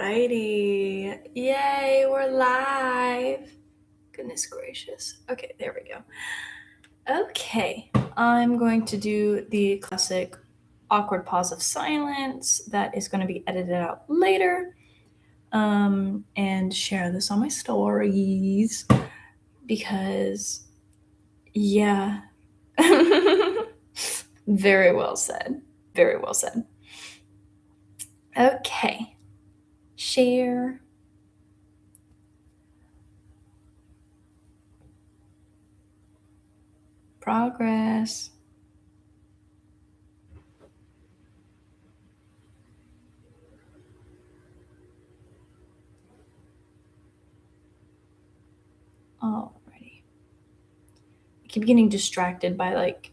Alrighty. Yay, we're live. Goodness gracious. Okay, there we go. Okay, I'm going to do the classic awkward pause of silence that is going to be edited out later and share this on my stories because, yeah. Very well said. Very well said. Okay. Share. Progress. Alrighty. I keep getting distracted by like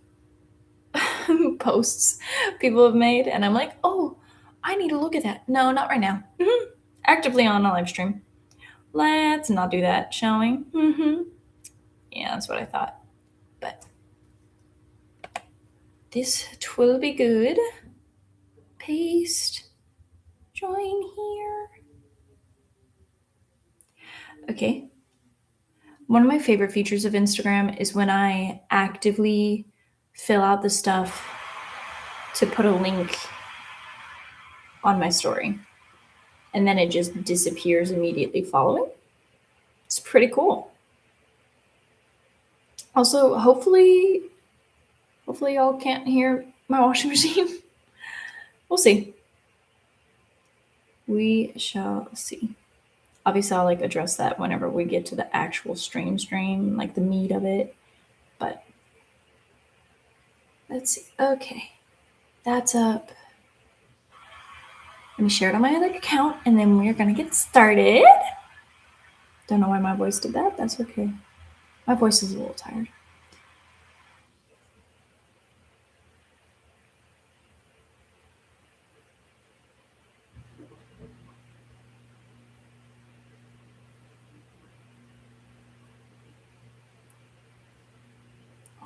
posts people have made, and I'm like, oh, I need to look at that. No, not right now. Actively on a live stream. Let's not do that, shall we? Yeah, that's what I thought. But this will be good. Paste. Join here. Okay. One of my favorite features of Instagram is when I actively fill out the stuff to put a link on my story. And then it just disappears immediately following. It's pretty cool. Also, hopefully y'all can't hear my washing machine. We'll see. We shall see. Obviously, I'll address that whenever we get to the actual stream, the meat of it. But let's see. Okay, that's up. Let me share it on my other account, and then we're gonna get started. Don't know why my voice did that. That's okay. My voice is a little tired.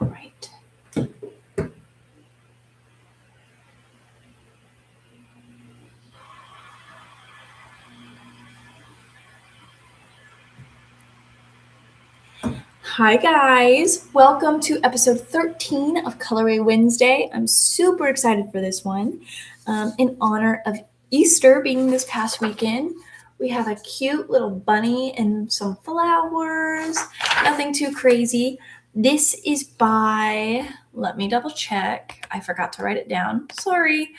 All right. Hi guys, welcome to episode 13 of Colorway Wednesday. I'm super excited for this one. In honor of Easter being this past weekend, we have a cute little bunny and some flowers, nothing too crazy. This is by, let me double check, I forgot to write it down, sorry,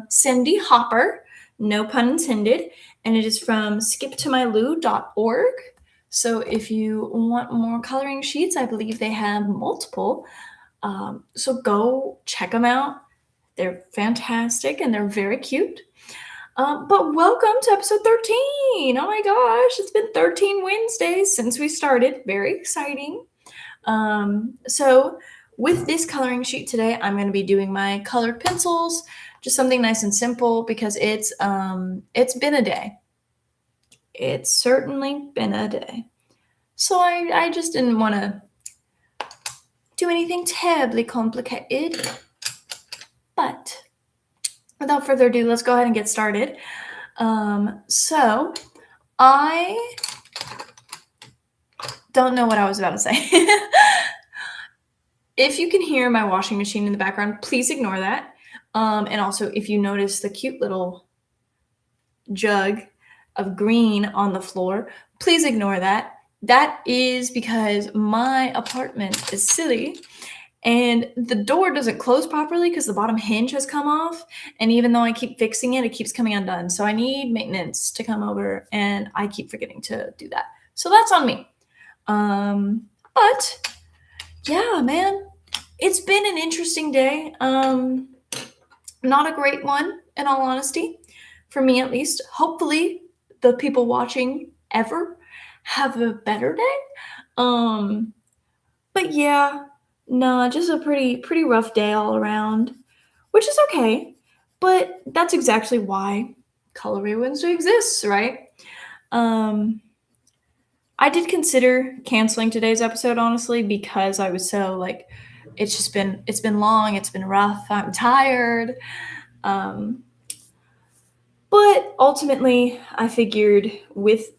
Cindy Hopper, no pun intended, and it is from skiptomyloo.org. So if you want more coloring sheets, I believe they have multiple. So go check them out. They're fantastic and they're very cute. But welcome to episode 13. Oh my gosh, it's been 13 Wednesdays since we started. Very exciting. So with this coloring sheet today, I'm going to be doing my colored pencils, just something nice and simple because it's been a day. It's certainly been a day. So I just didn't want to do anything terribly complicated. But without further ado, let's go ahead and get started. So I don't know what I was about to say. If you can hear my washing machine in the background, please ignore that. And also, if you notice the cute little jug of green on the floor, please ignore that. That is because my apartment is silly and the door doesn't close properly because the bottom hinge has come off. And even though I keep fixing it, it keeps coming undone. So I need maintenance to come over and I keep forgetting to do that. So that's on me. But yeah, man, it's been an interesting day. Not a great one, in all honesty, for me at least. Hopefully the people watching ever have a better day. But yeah, no, just a pretty rough day all around, which is okay. But that's exactly why Colorway Wednesday exists, right? I did consider canceling today's episode, honestly, because I was so it's been long, it's been rough, I'm tired. But ultimately, I figured with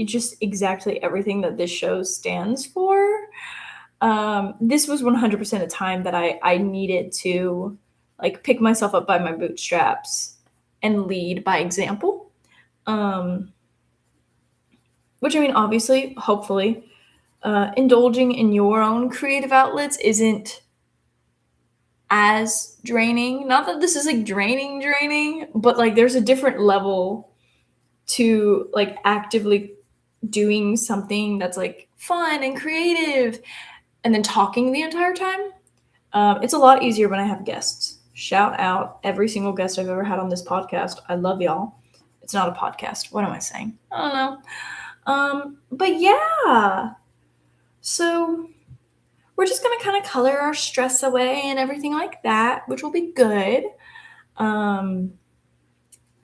just exactly everything that this show stands for, this was 100% a time that I needed to like pick myself up by my bootstraps and lead by example. Um, which I mean, obviously, hopefully, indulging in your own creative outlets isn't as draining. Not that this is like draining, but like there's a different level to like actively doing something that's like fun and creative and then talking the entire time. It's a lot easier when I have guests. Shout out every single guest I've ever had on this podcast. I love y'all. It's not a podcast. What am I saying? I don't know. But yeah. So we're just gonna kind of color our stress away and everything like that, which will be good. Um,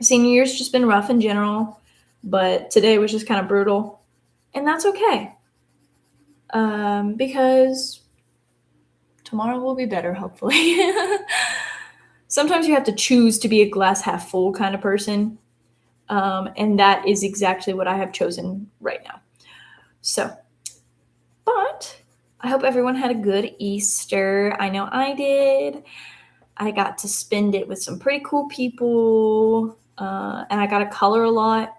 Senior year's just been rough in general, but today was just kind of brutal, and that's okay. Because tomorrow will be better, hopefully. Sometimes you have to choose to be a glass half full kind of person, and that is exactly what I have chosen right now. So, but I hope everyone had a good Easter. I know I did. I got to spend it with some pretty cool people, and I got to color a lot.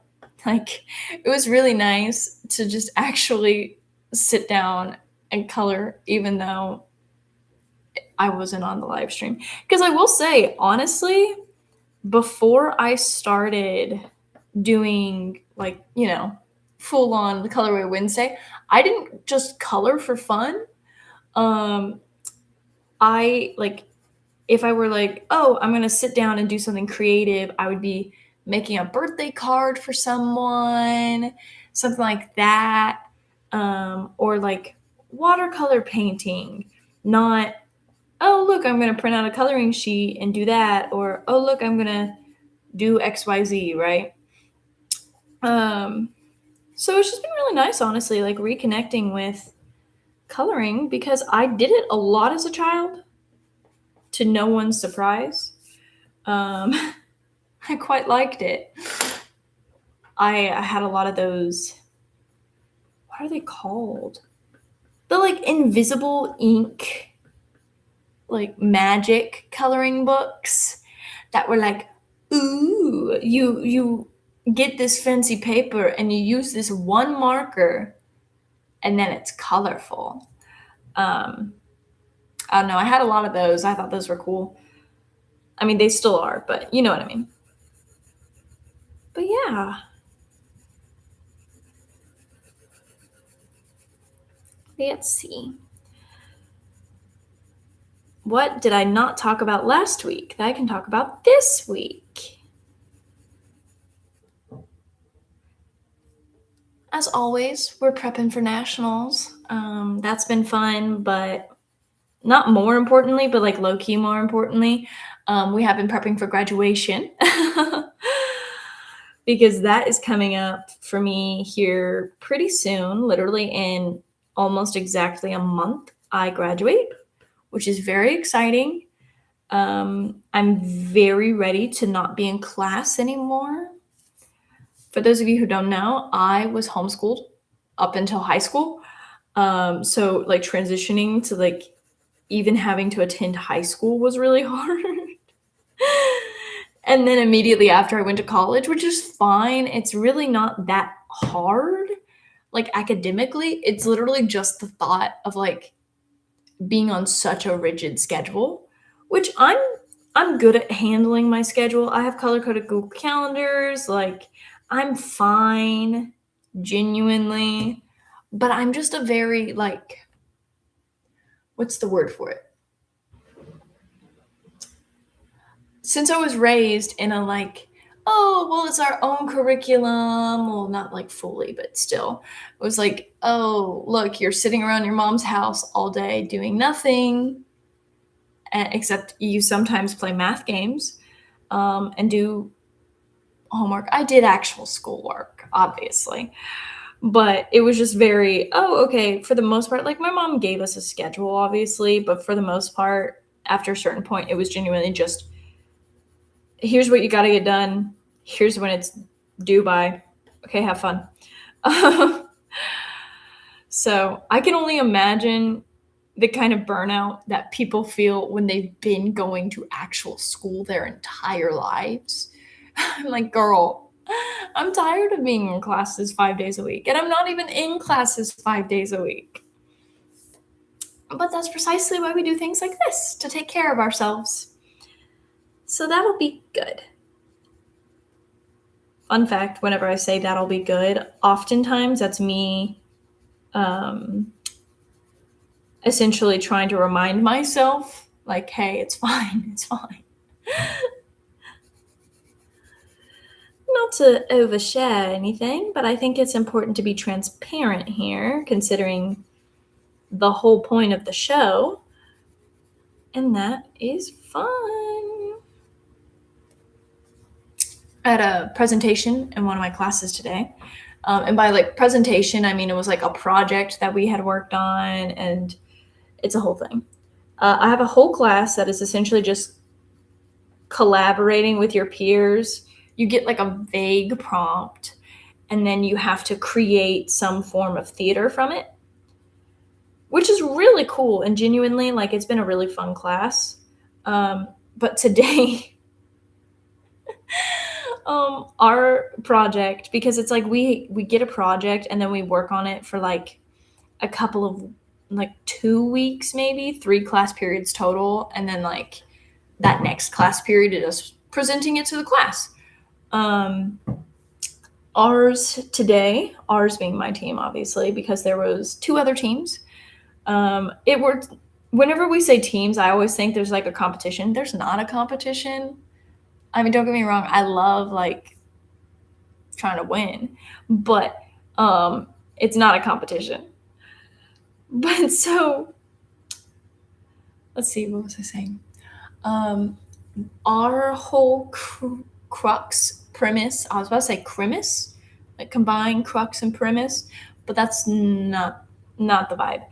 Like, it was really nice to just actually sit down and color, even though I wasn't on the live stream. Because I will say, honestly, before I started doing, like, full on Colorway Wednesday, I didn't just color for fun. I like, if I were like, oh, I'm going to sit down and do something creative, I would be making a birthday card for someone, something like that. Or like watercolor painting, not, oh, look, I'm going to print out a coloring sheet and do that. Or, oh, look, I'm going to do XYZ, right? So it's just been really nice, honestly, like reconnecting with coloring because I did it a lot as a child to no one's surprise. I quite liked it. I had a lot of those, what are they called? The like invisible ink, like magic coloring books that were like, ooh, you get this fancy paper and you use this one marker and then it's colorful. I don't know. I had a lot of those. I thought those were cool. I mean, they still are, but you know what I mean. But yeah. Let's see. What did I not talk about last week that I can talk about this week? As always, we're prepping for nationals. That's been fun, but not more importantly, but like low-key more importantly, we have been prepping for graduation because that is coming up for me here pretty soon, literally in almost exactly a month. I graduate, which is very exciting. I'm very ready to not be in class anymore. For those of you who don't know, I was homeschooled up until high school. So like transitioning to like even having to attend high school was really hard. And then immediately after I went to college, which is fine. It's really not that hard. Like academically, it's literally just the thought of like being on such a rigid schedule, which I'm good at handling my schedule. I have color-coded Google calendars, like I'm fine, genuinely, but I'm just a very like, what's the word for it? Since I was raised in a like, oh, well, it's our own curriculum. Well, not like fully, but still. It was like, oh, look, you're sitting around your mom's house all day doing nothing, except you sometimes play math games and do homework. I did actual schoolwork, obviously. But it was just very, oh, okay, for the most part, like my mom gave us a schedule, obviously, but for the most part, after a certain point, it was genuinely just, here's what you got to get done. Here's when it's due by. Okay, have fun. So I can only imagine the kind of burnout that people feel when they've been going to actual school their entire lives. I'm like, girl, I'm tired of being in classes 5 days a week, and I'm not even in classes 5 days a week. But that's precisely why we do things like this, to take care of ourselves. So that'll be good. Fun fact, whenever I say that'll be good, oftentimes that's me essentially trying to remind myself, like, hey, it's fine, it's fine. Not to overshare anything, but I think it's important to be transparent here, considering the whole point of the show. And that is fun. I had a presentation in one of my classes today. And by like presentation, I mean it was like a project that we had worked on, and it's a whole thing. I have a whole class that is essentially just collaborating with your peers. You get like a vague prompt, and then you have to create some form of theater from it, which is really cool and genuinely, like, it's been a really fun class. But today, our project, because it's like we get a project and then we work on it for like a couple of, like, 2 weeks, maybe 3 class periods total, and then like that next class period is presenting it to the class. Ours being my team, obviously, because there was 2 other teams. Whenever we say teams, I always think there's like a competition. There's not a competition. I mean, don't get me wrong, I love like trying to win, but it's not a competition. But so let's see, what was I saying? Our whole crux premise, I was about to say cremise, like combine crux and premise, but that's not the vibe.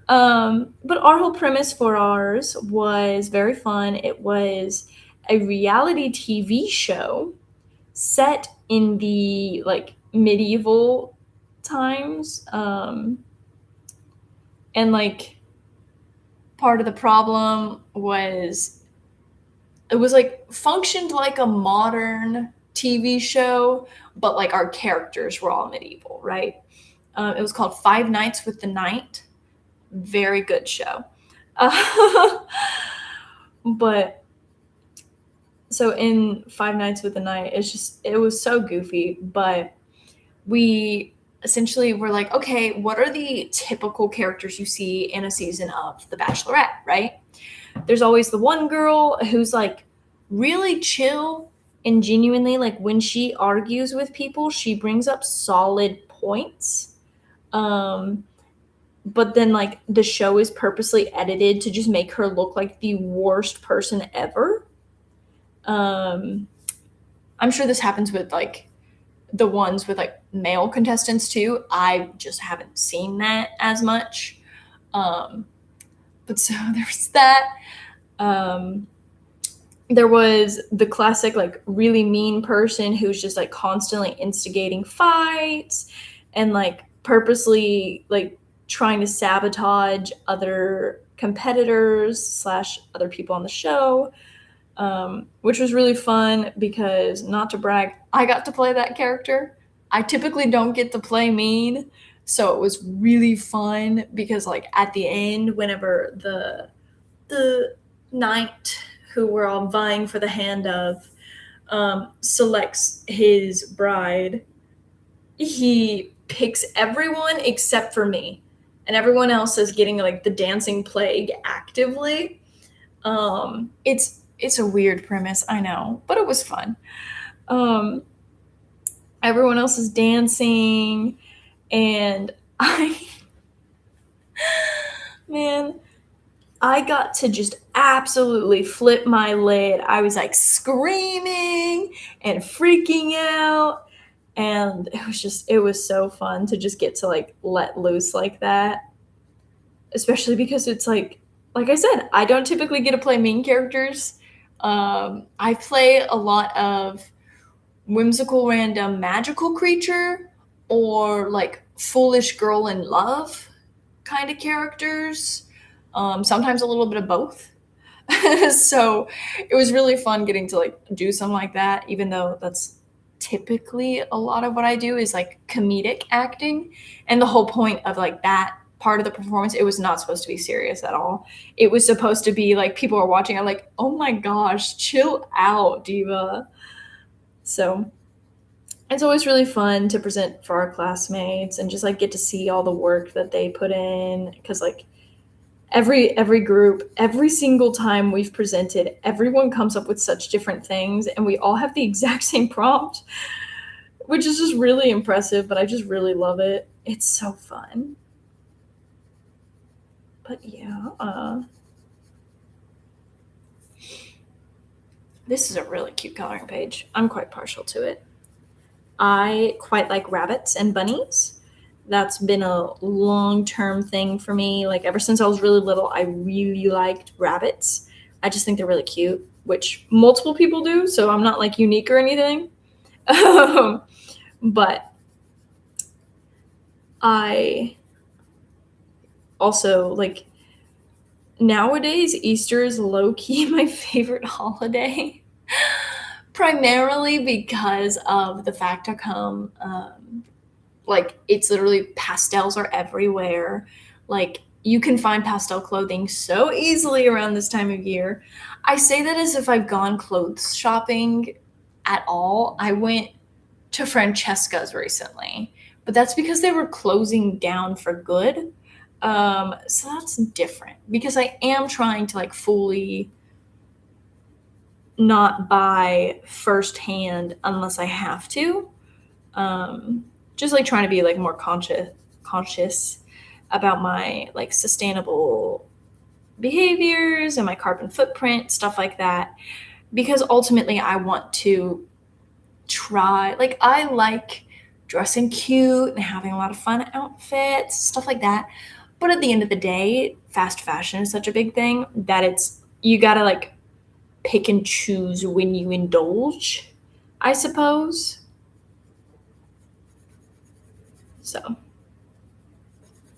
But our whole premise for ours was very fun. It was a reality TV show set in the like medieval times. And like part of the problem was it was like functioned like a modern TV show, but like our characters were all medieval, right? It was called 5 Nights with the Knight. Very good show. But so in 5 Nights with the Knight, it was so goofy, but we essentially were like, okay, what are the typical characters you see in a season of The Bachelorette, right? There's always the one girl who's like really chill and genuinely, like, when she argues with people, she brings up solid points. But then like the show is purposely edited to just make her look like the worst person ever. I'm sure this happens with like the ones with like male contestants too. I just haven't seen that as much. But so there's that. There was the classic like really mean person who's just like constantly instigating fights and like purposely like trying to sabotage other competitors / other people on the show, which was really fun because, not to brag, I got to play that character. I typically don't get to play mean, so it was really fun because like at the end, whenever the knight who we're all vying for the hand of selects his bride, he picks everyone except for me, and everyone else is getting like the dancing plague actively. It's a weird premise, I know, but it was fun. Everyone else is dancing, and man, I got to just absolutely flip my lid. I was like screaming and freaking out. And it was so fun to just get to like let loose like that. Especially because it's like I said, I don't typically get to play main characters. I play a lot of whimsical, random, magical creature, or like foolish girl in love kind of characters. Sometimes a little bit of both. So it was really fun getting to like do something like that, even though that's typically a lot of what I do is like comedic acting. And the whole point of like that part of the performance, it was not supposed to be serious at all. It was supposed to be like people are watching, I'm like, oh my gosh, chill out, diva. So it's always really fun to present for our classmates and just like get to see all the work that they put in, because like every group, every single time we've presented, everyone comes up with such different things and we all have the exact same prompt, which is just really impressive, but I just really love it. It's so fun. But yeah, this is a really cute coloring page. I'm quite partial to it. I quite like rabbits and bunnies. That's been a long-term thing for me. Like ever since I was really little, I really liked rabbits. I just think they're really cute, which multiple people do, so I'm not like unique or anything. But I also like nowadays Easter is low-key my favorite holiday. Primarily because of the fact I come, like it's literally pastels are everywhere. Like you can find pastel clothing so easily around this time of year. I say that as if I've gone clothes shopping at all. I went to Francesca's recently, but that's because they were closing down for good. So that's different because I am trying to like fully not buy firsthand unless I have to. Just like trying to be like more conscious about my like sustainable behaviors and my carbon footprint, stuff like that. Because ultimately I want to try, like I like dressing cute and having a lot of fun outfits, stuff like that. But at the end of the day, fast fashion is such a big thing that it's, you gotta like pick and choose when you indulge, I suppose. So,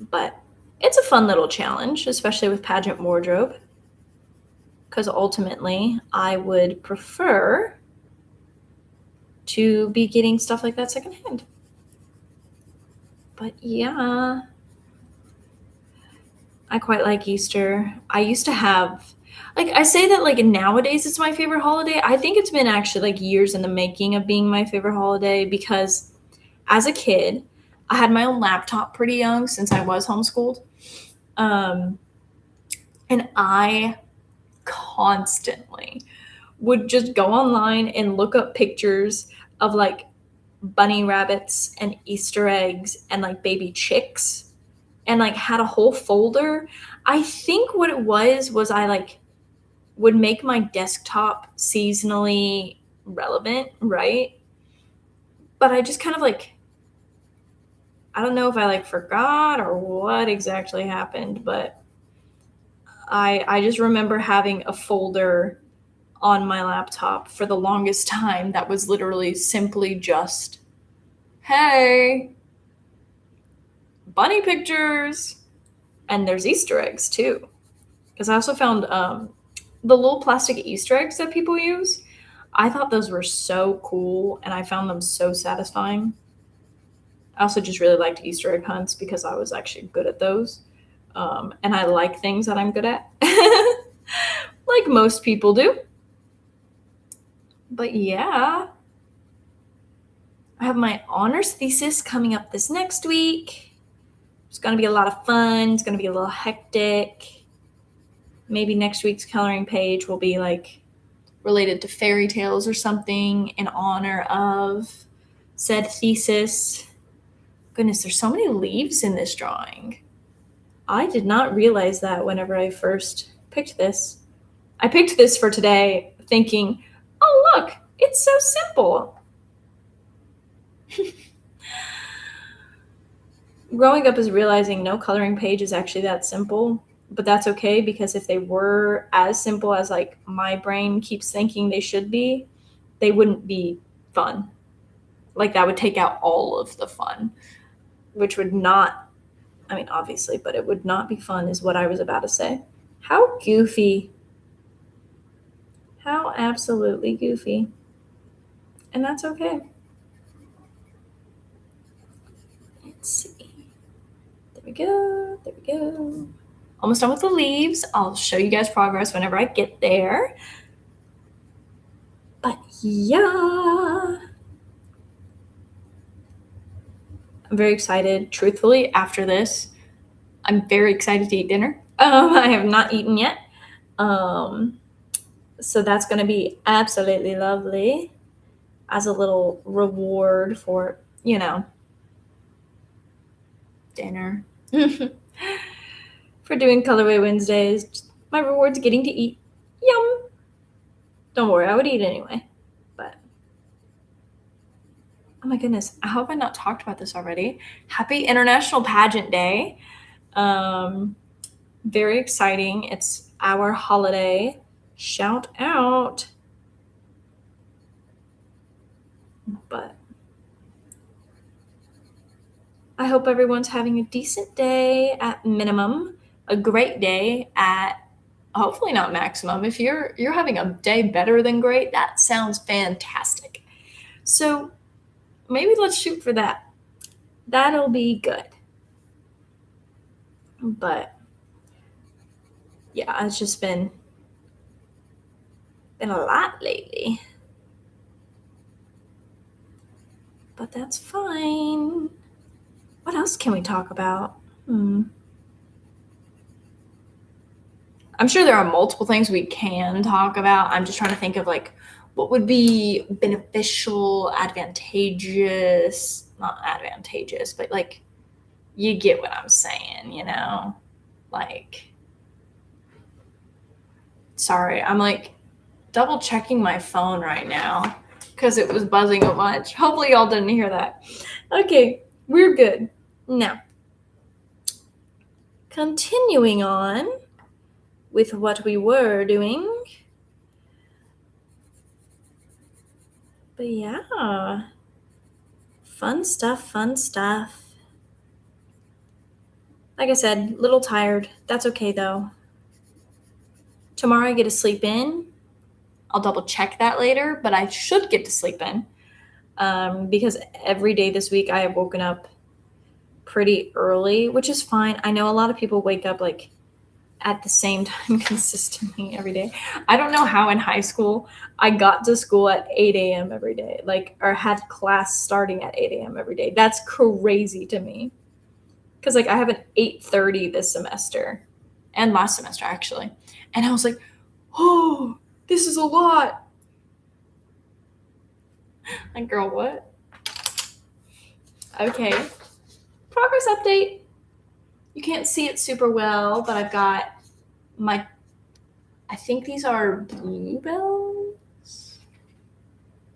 but it's a fun little challenge, especially with pageant wardrobe, because ultimately I would prefer to be getting stuff like that secondhand. But yeah, I quite like Easter. I used to have, like, I say that like nowadays it's my favorite holiday. I think it's been actually like years in the making of being my favorite holiday because as a kid, I had my own laptop pretty young since I was homeschooled. And I constantly would just go online and look up pictures of like bunny rabbits and Easter eggs and like baby chicks and like had a whole folder. I think what it was I like would make my desktop seasonally relevant, right? But I just kind of like, I don't know if I like forgot or what exactly happened, but I just remember having a folder on my laptop for the longest time that was literally simply just, hey, bunny pictures. And there's Easter eggs too. Because I also found the little plastic Easter eggs that people use. I thought those were so cool and I found them so satisfying. I also just really liked Easter egg hunts because I was actually good at those. And I like things that I'm good at, like most people do. But yeah, I have my honors thesis coming up this next week. It's going to be a lot of fun. It's going to be a little hectic. Maybe next week's coloring page will be like related to fairy tales or something in honor of said thesis. Goodness, there's so many leaves in this drawing. I did not realize that whenever I first picked this. I picked this for today thinking, oh, look, it's so simple. Growing up is realizing no coloring page is actually that simple, but that's okay because if they were as simple as like my brain keeps thinking they should be, they wouldn't be fun. Like, that would take out all of the fun, which would not, I mean, obviously, but it would not be fun is what I was about to say. How goofy. How absolutely goofy. And that's okay. Let's see. There we go. There we go. Almost done with the leaves. I'll show you guys progress whenever I get there. But yeah. I'm very excited. Truthfully, after this, I'm very excited to eat dinner. I have not eaten yet. So that's going to be absolutely lovely as a little reward for, dinner. For doing Colorway Wednesdays. My reward's getting to eat. Yum. Don't worry, I would eat anyway. But, oh my goodness, how have I not talked about this already? Happy International Pageant Day. Very exciting. It's our holiday. Shout out. But I hope everyone's having a decent day at minimum, a great day at hopefully not maximum. If you're having a day better than great, that sounds fantastic. So maybe let's shoot for that. That'll be good. But yeah, it's just been a lot lately. But that's fine. What else can we talk about? I'm sure there are multiple things we can talk about. I'm just trying to think of like what would be beneficial, advantageous, not advantageous, but like you get what I'm saying, Like, sorry, I'm like double checking my phone right now because it was buzzing a bunch. Hopefully y'all didn't hear that. Okay, we're good. Now, continuing on with what we were doing. But yeah, fun stuff. Like I said, a little tired. That's okay though. Tomorrow I get to sleep in. I'll double check that later, but I should get to sleep in because every day this week I have woken up pretty early, which is fine. I know a lot of people wake up like at the same time consistently every day. I don't know how in high school I got to school at 8 a.m. every day, or had class starting at 8 a.m. every day. That's crazy to me. Because I have an 8:30 this semester and last semester actually. And I was like, oh, this is a lot. Like, girl, what? Okay. Progress update. You can't see it super well, but I've got I think these are bluebells.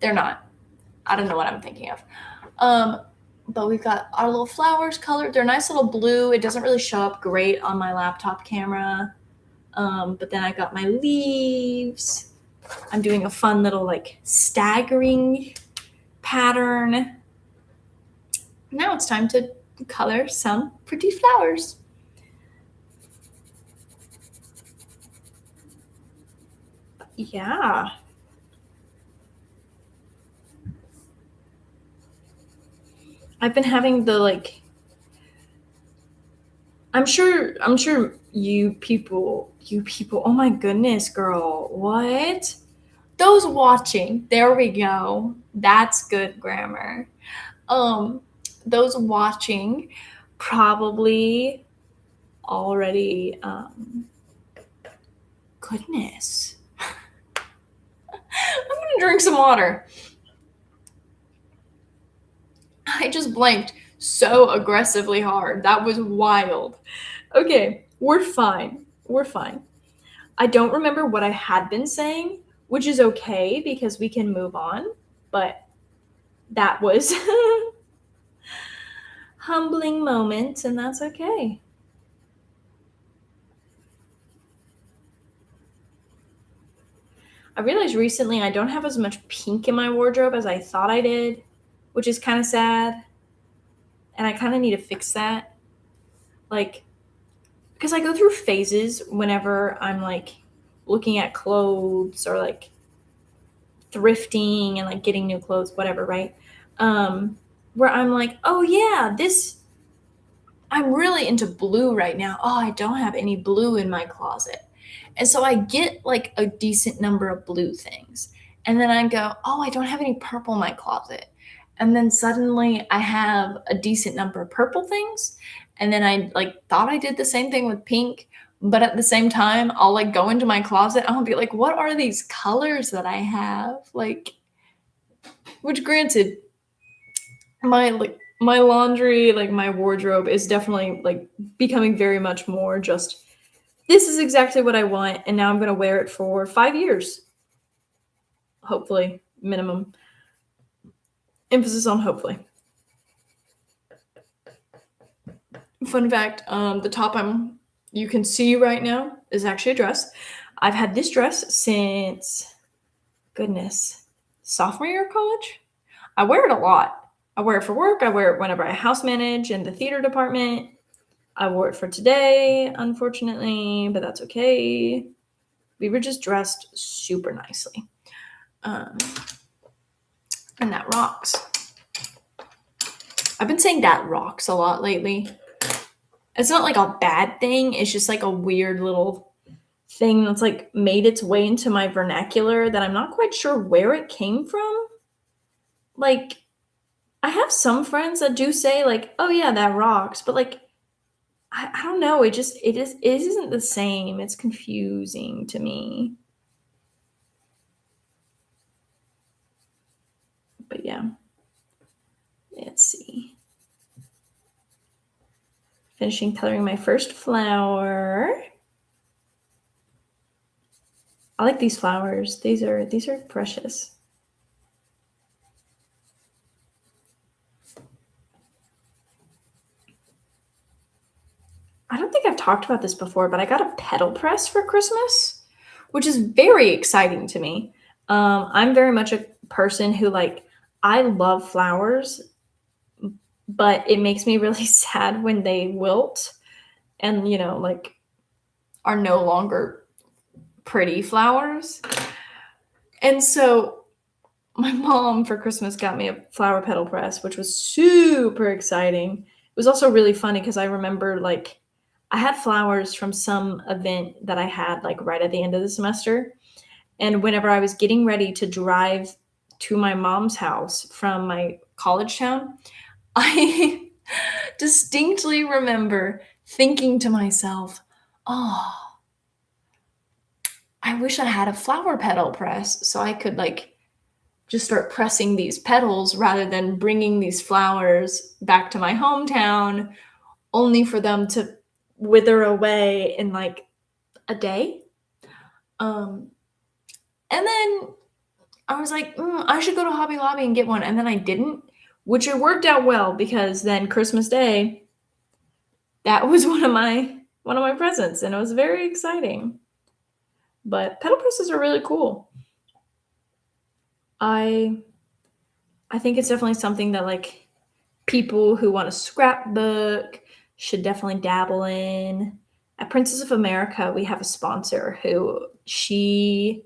They're not. I don't know what I'm thinking of. But we've got our little flowers colored. They're nice little blue. It doesn't really show up great on my laptop camera. But then I got my leaves. I'm doing a fun little staggering pattern. Now it's time to color some pretty flowers. Yeah. I've been having the I'm sure you people, oh my goodness, girl, what? Those watching, there we go. That's good grammar. Those watching probably already, goodness. I'm gonna drink some water. I just blanked so aggressively hard. That was wild. Okay, we're fine. I don't remember what I had been saying, which is okay because we can move on, but that was humbling moment, and that's okay. I realized recently I don't have as much pink in my wardrobe as I thought I did. which is kind of sad. And I kind of need to fix that. Like, because I go through phases whenever I'm like looking at clothes or like thrifting and like getting new clothes, whatever, right? Where I'm like, oh yeah, I'm really into blue right now. Oh, I don't have any blue in my closet. And so I get like a decent number of blue things. And then I go, oh, I don't have any purple in my closet. And then suddenly I have a decent number of purple things. And then I like thought I did the same thing with pink. But at the same time, I'll like go into my closet. I'll be like, what are these colors that I have? Like, which granted, my laundry, like my wardrobe is definitely like becoming very much more just this is exactly what I want, and now I'm going to wear it for 5 years. Hopefully, minimum. Emphasis on hopefully. Fun fact, the top you can see right now is actually a dress. I've had this dress since, goodness, sophomore year of college. I wear it a lot. I wear it for work. I wear it whenever I house manage in the theater department. I wore it for today, unfortunately, but that's okay. We were just dressed super nicely. And that rocks. I've been saying that rocks a lot lately. It's not like a bad thing. It's just like a weird little thing that's like made its way into my vernacular that I'm not quite sure where it came from. Like, I have some friends that do say like, oh yeah, that rocks. But like, I don't know. It isn't the same. It's confusing to me. But yeah. Let's see. Finishing coloring my first flower. I like these flowers. These are precious. I don't think I've talked about this before, but I got a petal press for Christmas, which is very exciting to me. I'm very much a person who like I love flowers, but it makes me really sad when they wilt and like are no longer pretty flowers. And so my mom for Christmas got me a flower petal press, which was super exciting. It was also really funny because I remember like I had flowers from some event that I had like right at the end of the semester. And whenever I was getting ready to drive to my mom's house from my college town, I distinctly remember thinking to myself, oh, I wish I had a flower petal press so I could like just start pressing these petals rather than bringing these flowers back to my hometown only for them to wither away in like a day. And then I was like, I should go to Hobby Lobby and get one. And then I didn't, which it worked out well because then Christmas Day, that was one of my presents, and it was very exciting. But petal presses are really cool. I think it's definitely something that like people who want to scrapbook should definitely dabble in. At Princess of America, we have a sponsor who she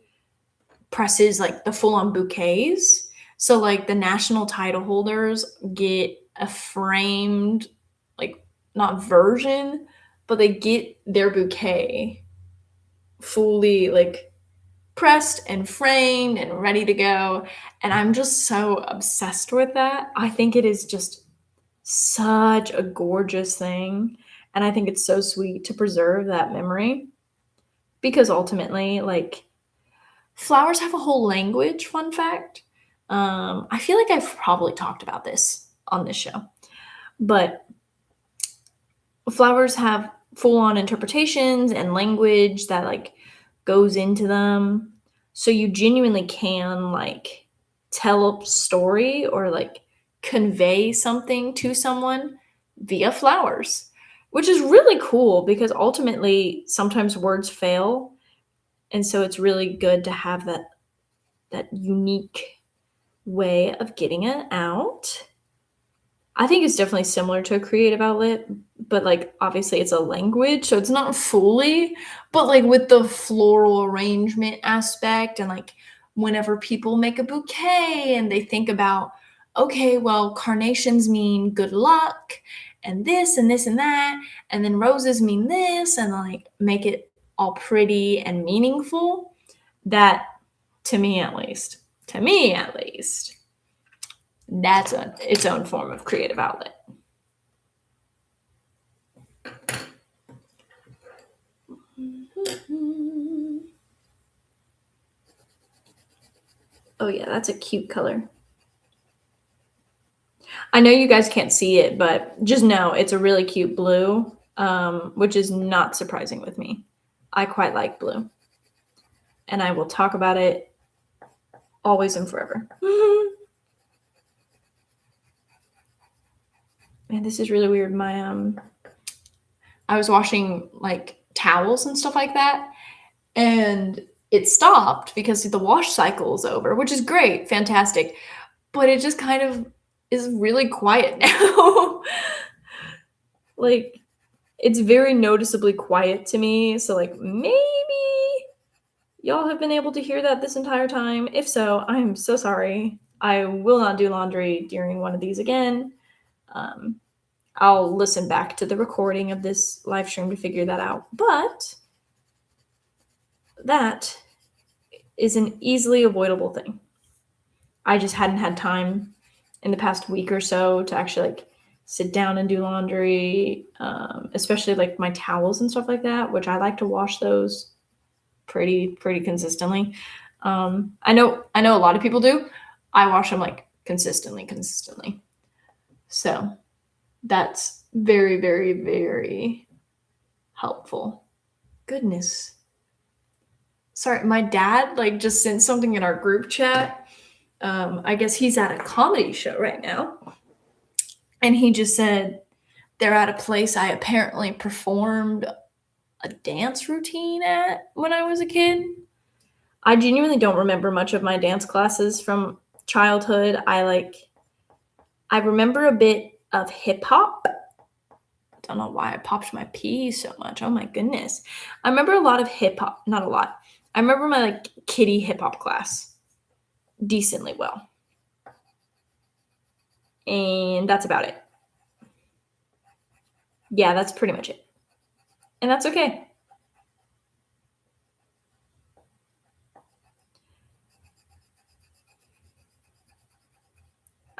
presses like the full-on bouquets. So like the national title holders get a framed, like not version, but they get their bouquet fully like pressed and framed and ready to go. And I'm just so obsessed with that. I think it is just such a gorgeous thing. And I think it's so sweet to preserve that memory because ultimately, like, flowers have a whole language, fun fact. I feel like I've probably talked about this on this show, but flowers have full-on interpretations and language that like goes into them. So you genuinely can like tell a story or like convey something to someone via flowers, which is really cool because ultimately sometimes words fail. And so it's really good to have that unique way of getting it out. I think it's definitely similar to a creative outlet, but like obviously it's a language, so it's not fully, but like with the floral arrangement aspect and like whenever people make a bouquet and they think about, okay, well, carnations mean good luck and this and this and that, and then roses mean this, and like make it all pretty and meaningful. That to me at least, that's its own form of creative outlet. Oh yeah, that's a cute color. I know you guys can't see it, but just know it's a really cute blue, which is not surprising with me. I quite like blue. And I will talk about it always and forever. Man, this is really weird. I was washing like towels and stuff like that, and it stopped because the wash cycle is over, which is great, fantastic. But it just kind of is really quiet now. Like, it's very noticeably quiet to me. So, like, maybe y'all have been able to hear that this entire time. If so, I'm so sorry. I will not do laundry during one of these again. I'll listen back to the recording of this live stream to figure that out. But that is an easily avoidable thing. I just hadn't had time in the past week or so to actually like sit down and do laundry, especially like my towels and stuff like that, which I like to wash those pretty consistently. I know a lot of people do. I wash them like consistently. So that's very, very, very helpful. Goodness. Sorry, my dad like just sent something in our group chat. I guess he's at a comedy show right now. And he just said they're at a place I apparently performed a dance routine at when I was a kid. I genuinely don't remember much of my dance classes from childhood. I remember a bit of hip hop. I don't know why I popped my pee so much. Oh my goodness. I remember a lot of hip hop, not a lot. I remember my like kiddie hip hop class decently well. And that's about it. Yeah, that's pretty much it. And that's okay.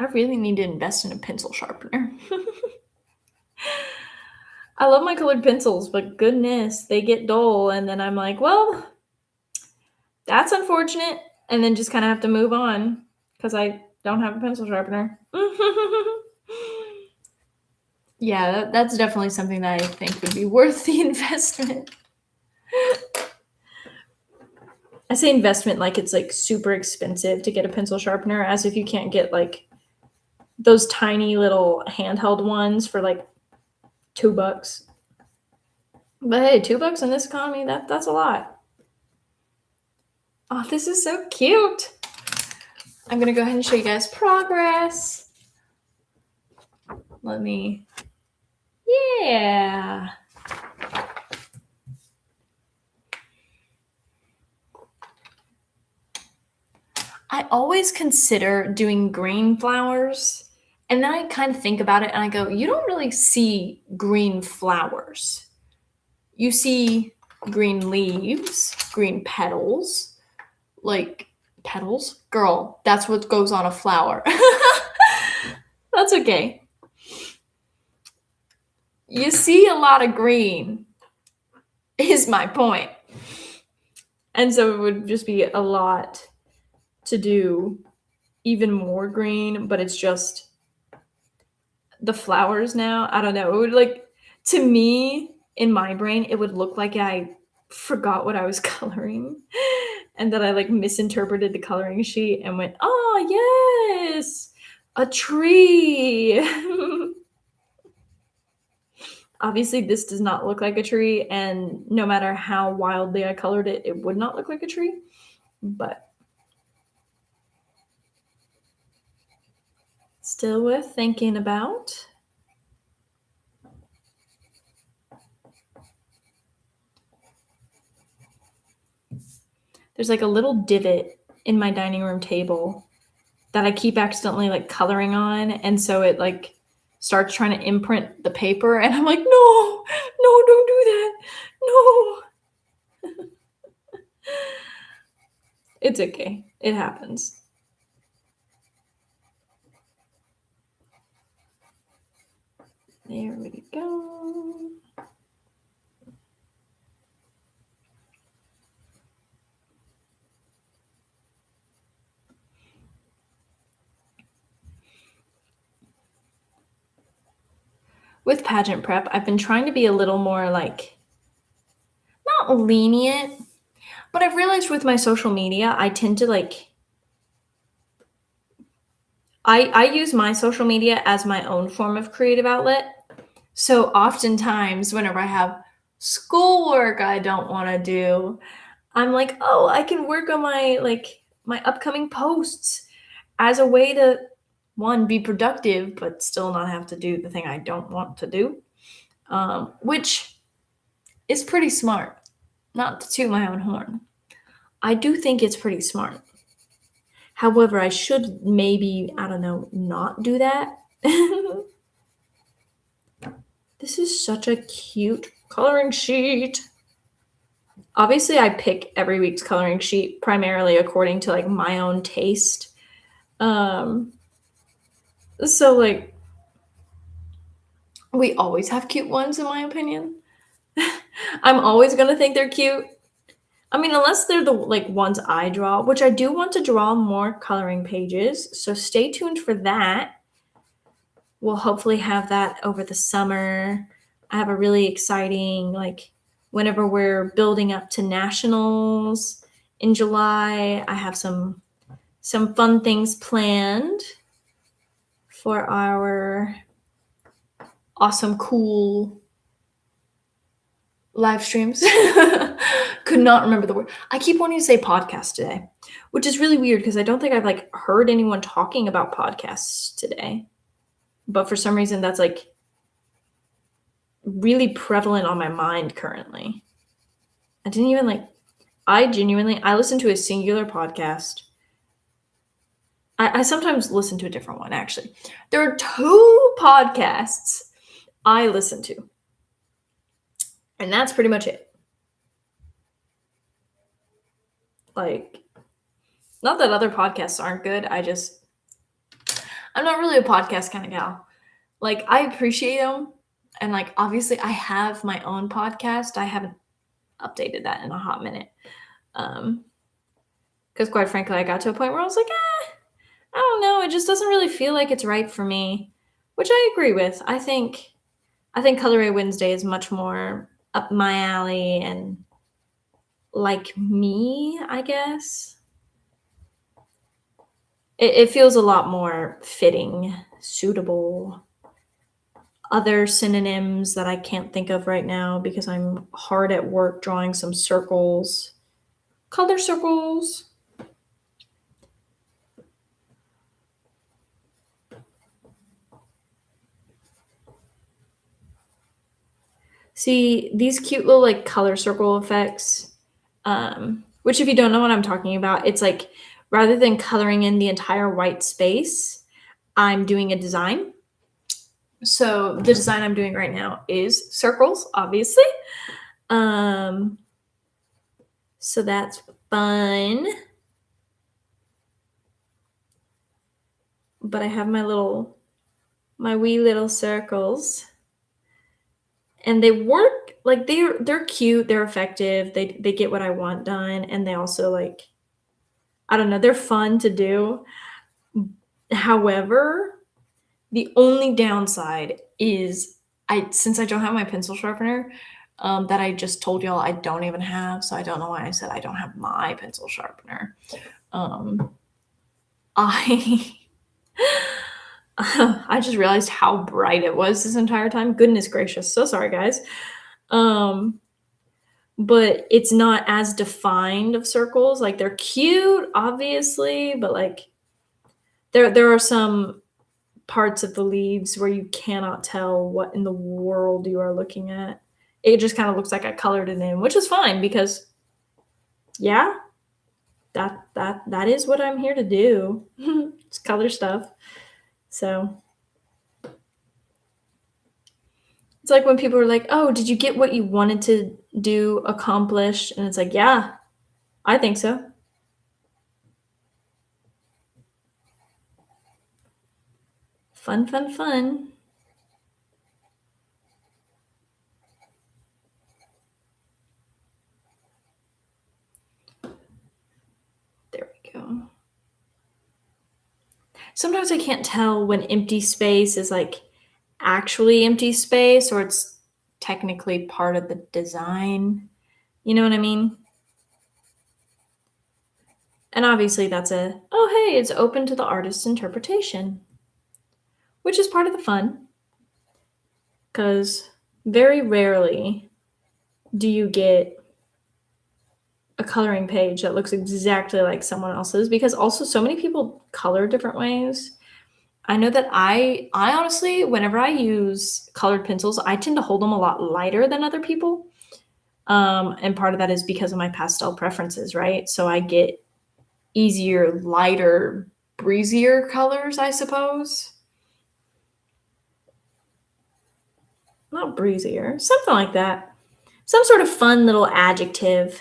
I really need to invest in a pencil sharpener. I love my colored pencils, but goodness, they get dull. And then I'm like, well, that's unfortunate. And then just kind of have to move on because I don't have a pencil sharpener. Yeah, that's definitely something that I think would be worth the investment. I say investment like it's like super expensive to get a pencil sharpener, as if you can't get like those tiny little handheld ones for like $2. But hey, $2 in this economy, that's a lot. Oh, this is so cute. I'm gonna go ahead and show you guys progress. Yeah. I always consider doing green flowers, and then I kind of think about it and I go, you don't really see green flowers. You see green leaves, green petals, like petals? Girl, that's what goes on a flower. That's okay. You see a lot of green, is my point. And so it would just be a lot to do even more green, but it's just the flowers now. I don't know. It would like, to me, in my brain, it would look like I forgot what I was coloring and that I like misinterpreted the coloring sheet and went, oh, yes, a tree. Obviously, this does not look like a tree, and no matter how wildly I colored it, it would not look like a tree. But it's Still worth thinking about. There's like a little divot in my dining room table that I keep accidentally like coloring on, and so it like starts trying to imprint the paper, and I'm like, no, don't do that. No. It's okay. It happens. There we go. With pageant prep, I've been trying to be a little more like, not lenient, but I've realized with my social media, I tend to like, I use my social media as my own form of creative outlet. So oftentimes whenever I have schoolwork I don't want to do, I'm like, oh, I can work on my upcoming posts as a way to, one, be productive, but still not have to do the thing I don't want to do, which is pretty smart. Not to toot my own horn. I do think it's pretty smart. However, I should maybe, I don't know, not do that. This is such a cute coloring sheet. Obviously, I pick every week's coloring sheet primarily according to like my own taste. So like we always have cute ones in my opinion. I'm always going to think they're cute. I mean, unless they're the like ones I draw, which I do want to draw more coloring pages. So stay tuned for that. We'll hopefully have that over the summer. I have a really exciting, like, whenever we're building up to nationals in July, I have some fun things planned for our awesome, cool live streams. Could not remember the word. I keep wanting to say podcast today, which is really weird because I don't think I've like heard anyone talking about podcasts today. But for some reason that's like really prevalent on my mind currently. I listen to a singular podcast. I sometimes listen to a different one, actually. There are 2 podcasts I listen to. And that's pretty much it. Like, not that other podcasts aren't good. I'm not really a podcast kind of gal. Like, I appreciate them. And like, obviously I have my own podcast. I haven't updated that in a hot minute. Because quite frankly, I got to a point where I was like, I don't know. It just doesn't really feel like it's right for me, which I agree with. I think Colorway Wednesday is much more up my alley and like me, I guess. It feels a lot more fitting, suitable. Other synonyms that I can't think of right now because I'm hard at work drawing some circles. Color circles. See, these cute little like color circle effects, which if you don't know what I'm talking about, it's like rather than coloring in the entire white space, I'm doing a design. So the design I'm doing right now is circles, obviously. So that's fun. But I have my wee little circles. And they work, like they're cute, they're effective, they get what I want done, and they also like, I don't know, they're fun to do. However, the only downside is since I don't have my pencil sharpener, that I just told y'all I don't even have, so I don't know why I said I don't have my pencil sharpener. I just realized how bright it was this entire time. Goodness gracious. So sorry, guys. But it's not as defined of circles. Like they're cute, obviously, but like there are some parts of the leaves where you cannot tell what in the world you are looking at. It just kind of looks like I colored it in, which is fine because yeah, that is what I'm here to do. It's color stuff. So it's like when people are like, "Oh, did you get what you wanted to do accomplished?" And it's like, "Yeah, I think so." Fun, fun, fun. There we go. Sometimes I can't tell when empty space is like actually empty space or it's technically part of the design. You know what I mean? And obviously that's oh, hey, it's open to the artist's interpretation, which is part of the fun because very rarely do you get a coloring page that looks exactly like someone else's because also so many people color different ways. I know that I honestly, whenever I use colored pencils, I tend to hold them a lot lighter than other people. And part of that is because of my pastel preferences, right? So I get easier, lighter, breezier colors, I suppose. Not breezier, something like that. Some sort of fun little adjective.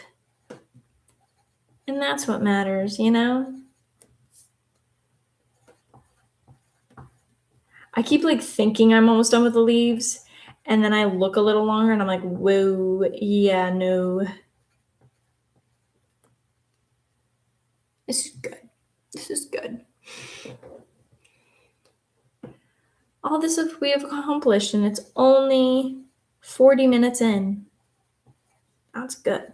And that's what matters, you know? I keep like thinking I'm almost done with the leaves, and then I look a little longer and I'm like, whoa, yeah, no. This is good. This is good. All this we have accomplished, and it's only 40 minutes in. That's good.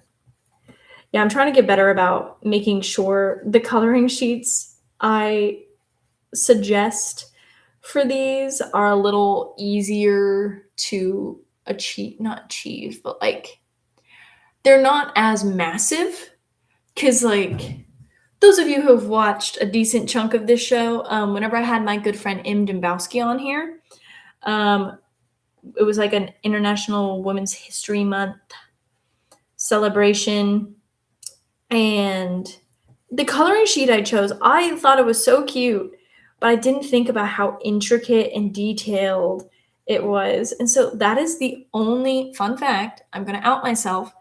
Yeah, I'm trying to get better about making sure the coloring sheets I suggest for these are a little easier to not achieve, but like they're not as massive. Because, like, those of you who have watched a decent chunk of this show, whenever I had my good friend Im Dembowski on here, um, it was like an International Women's History Month celebration. And the coloring sheet I chose, I thought it was so cute, but I didn't think about how intricate and detailed it was. And so that is the only fun fact. I'm going to out myself.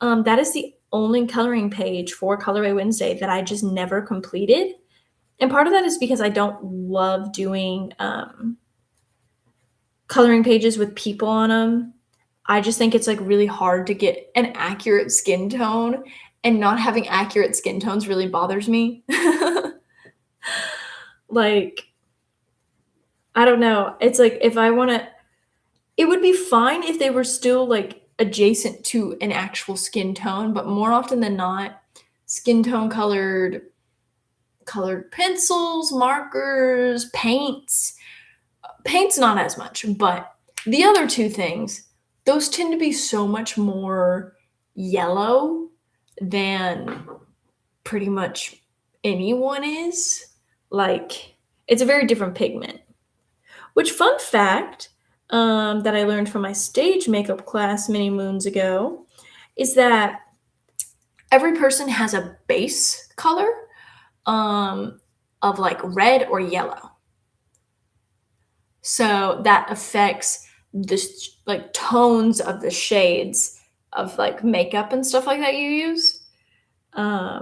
That is the only coloring page for Colorway Wednesday that I just never completed. And part of that is because I don't love doing coloring pages with people on them. I just think it's like really hard to get an accurate skin tone, and not having accurate skin tones really bothers me. Like, I don't know. It's like if I want to, it would be fine if they were still like adjacent to an actual skin tone, but more often than not, skin tone colored pencils, markers, paints. Paint's not as much, but the other two things, those tend to be so much more yellow than pretty much anyone is. Like, it's a very different pigment. Which, fun fact, that I learned from my stage makeup class many moons ago is that every person has a base color of like red or yellow. So that affects the like tones of the shades of like makeup and stuff like that you use. I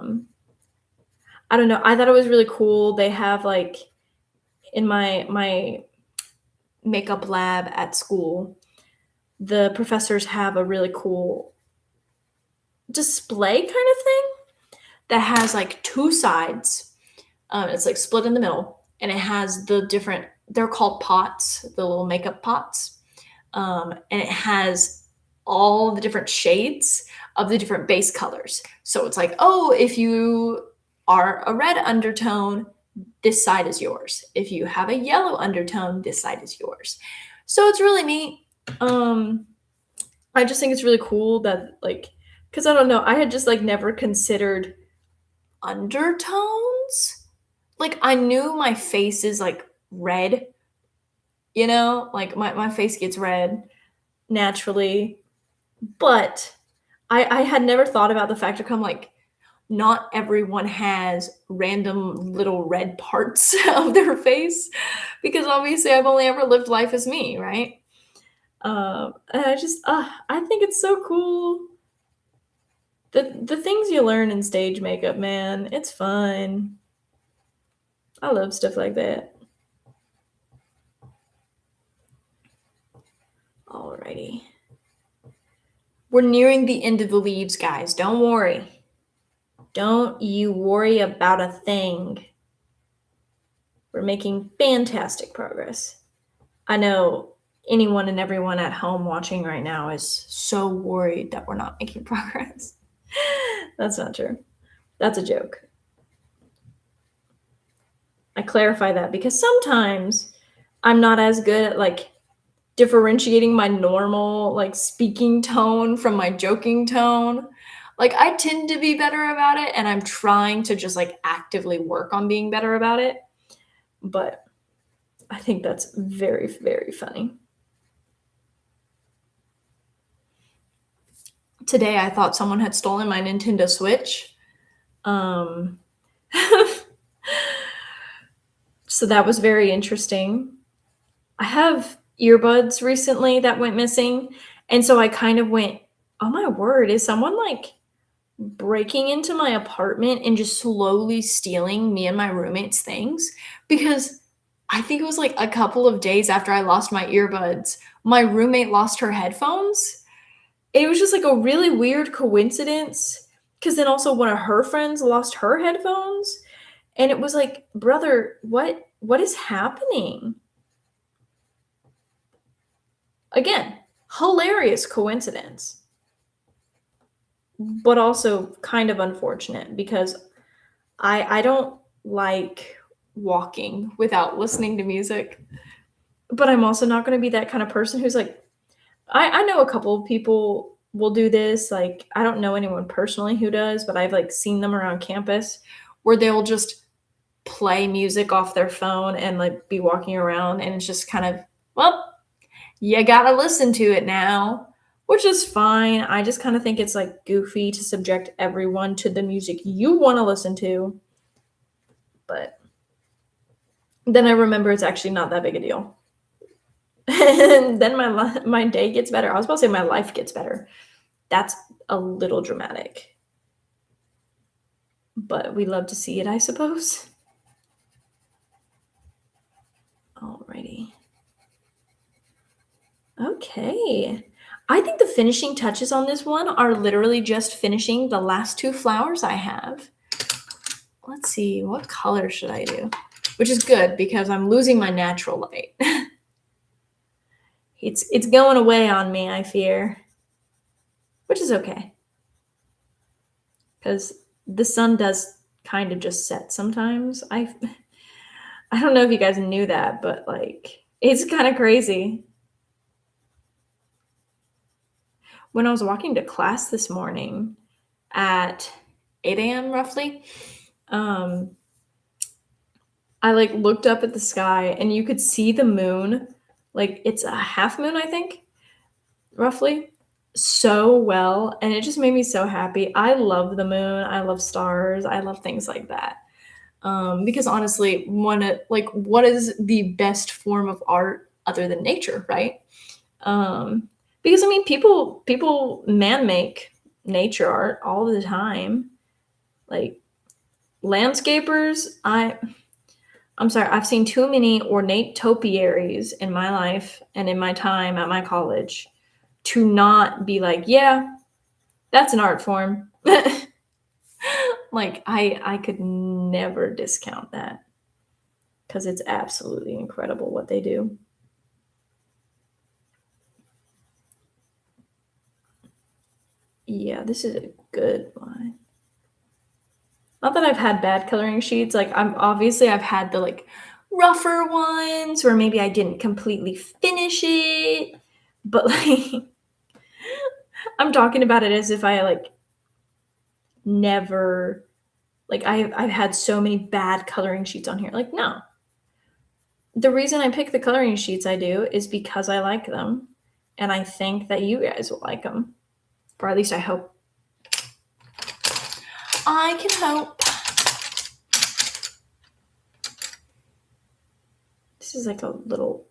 don't know. I thought it was really cool. They have like in my makeup lab at school, the professors have a really cool display kind of thing that has like two sides. It's like split in the middle, and it has the different. They're called pots, the little makeup pots, and it has all the different shades of the different base colors. So it's like, oh, if you are a red undertone, this side is yours. If you have a yellow undertone, this side is yours. So it's really neat. I just think it's really cool that like, because I don't know, I had just like never considered undertones. Like I knew my face is like red, like my face gets red naturally. But I had never thought about the fact of like not everyone has random little red parts of their face, because obviously I've only ever lived life as me, right? And I think it's so cool. The things you learn in stage makeup, man, it's fun. I love stuff like that. Alrighty. We're nearing the end of the leaves, guys. Don't worry. Don't you worry about a thing. We're making fantastic progress. I know anyone and everyone at home watching right now is so worried that we're not making progress. That's not true. That's a joke. I clarify that because sometimes I'm not as good at like differentiating my normal like speaking tone from my joking tone. Like I tend to be better about it, and I'm trying to just like actively work on being better about it. But I think that's very, very funny. Today I thought someone had stolen my Nintendo Switch. So that was very interesting. I have earbuds recently that went missing, and so I kind of went, oh my word, is someone like breaking into my apartment and just slowly stealing me and my roommate's things? Because I think it was like a couple of days after I lost my earbuds, my roommate lost her headphones. It was just like a really weird coincidence, because then also one of her friends lost her headphones, and it was like, brother, what is happening? Again, hilarious coincidence, but also kind of unfortunate because I don't like walking without listening to music. But I'm also not going to be that kind of person who's like, I know a couple of people will do this. Like, I don't know anyone personally who does, but I've like seen them around campus where they'll just play music off their phone and like be walking around, and it's just kind of, well, you gotta listen to it now, which is fine. I just kind of think it's like goofy to subject everyone to the music you want to listen to. But then I remember it's actually not that big a deal. And then my day gets better. I was about to say my life gets better. That's a little dramatic. But we love to see it, I suppose. Alrighty. Okay. I think the finishing touches on this one are literally just finishing the last two flowers I have. Let's see, what color should I do? Which is good because I'm losing my natural light. It's going away on me, I fear. Which is okay. Because the sun does kind of just set sometimes. I don't know if you guys knew that, but like it's kind of crazy. When I was walking to class this morning at 8 a.m. roughly, I like looked up at the sky and you could see the moon, like it's a half moon, I think, roughly, so well, and it just made me so happy. I love the moon. I love stars. I love things like that. Because honestly, what is the best form of art other than nature, right? Because I mean, people man make nature art all the time, like landscapers. I'm sorry, I've seen too many ornate topiaries in my life and in my time at my college to not be like, yeah, that's an art form. Like I could never discount that because it's absolutely incredible what they do. Yeah, this is a good one. Not that I've had bad coloring sheets. Like I've had the like rougher ones where maybe I didn't completely finish it, but like I'm talking about it as if I like never, like I've had so many bad coloring sheets on here. Like no, the reason I pick the coloring sheets I do is because I like them, and I think that you guys will like them, or at least I hope. I can hope. This is like a little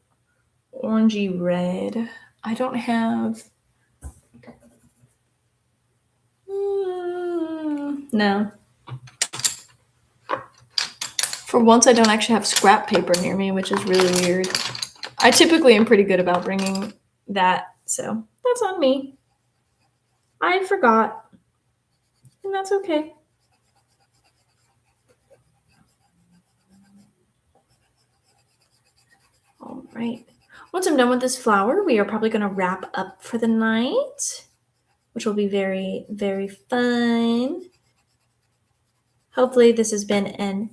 orangey red. I don't have. No. For once, I don't actually have scrap paper near me, which is really weird. I typically am pretty good about bringing that, so that's on me. I forgot, and that's okay. All right. Once I'm done with this flower, we are probably going to wrap up for the night, which will be very, very fun. Hopefully, this has been an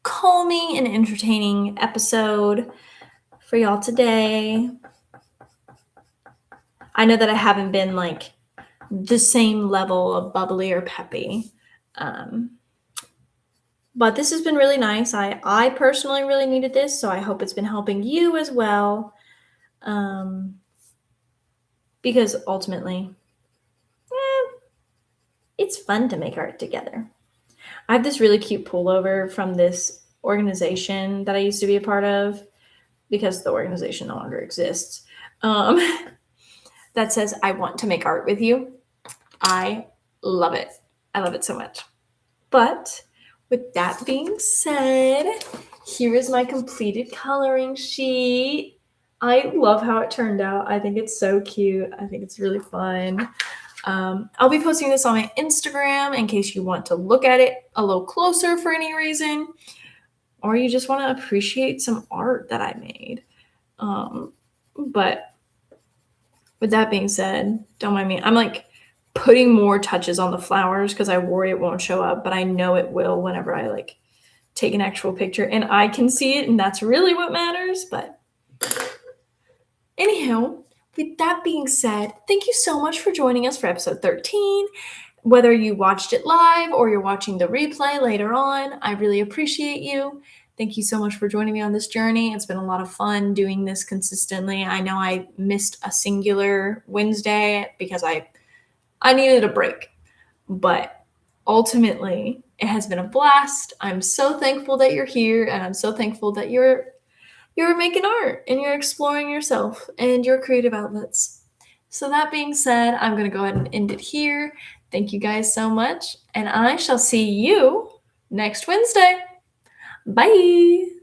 calming and entertaining episode for y'all today. I know that I haven't been like the same level of bubbly or peppy, but this has been really nice. I personally really needed this, so I hope it's been helping you as well, because ultimately, it's fun to make art together. I have this really cute pullover from this organization that I used to be a part of, because the organization no longer exists, that says, "I want to make art with you." I love it. I love it so much. But with that being said, here is my completed coloring sheet. I love how it turned out. I think it's so cute. I think it's really fun. I'll be posting this on my Instagram in case you want to look at it a little closer for any reason, or you just want to appreciate some art that I made. But with that being said, don't mind me. I'm like putting more touches on the flowers because I worry it won't show up, but I know it will whenever I like take an actual picture and I can see it, and that's really what matters. But anyhow, with that being said, thank you so much for joining us for episode 13. Whether you watched it live or you're watching the replay later on, I really appreciate you. Thank you so much for joining me on this journey. It's been a lot of fun doing this consistently. I know I missed a singular Wednesday because I needed a break, but ultimately it has been a blast. I'm so thankful that you're here, and I'm so thankful that you're making art and you're exploring yourself and your creative outlets. So that being said, I'm going to go ahead and end it here. Thank you guys so much, and I shall see you next Wednesday. Bye.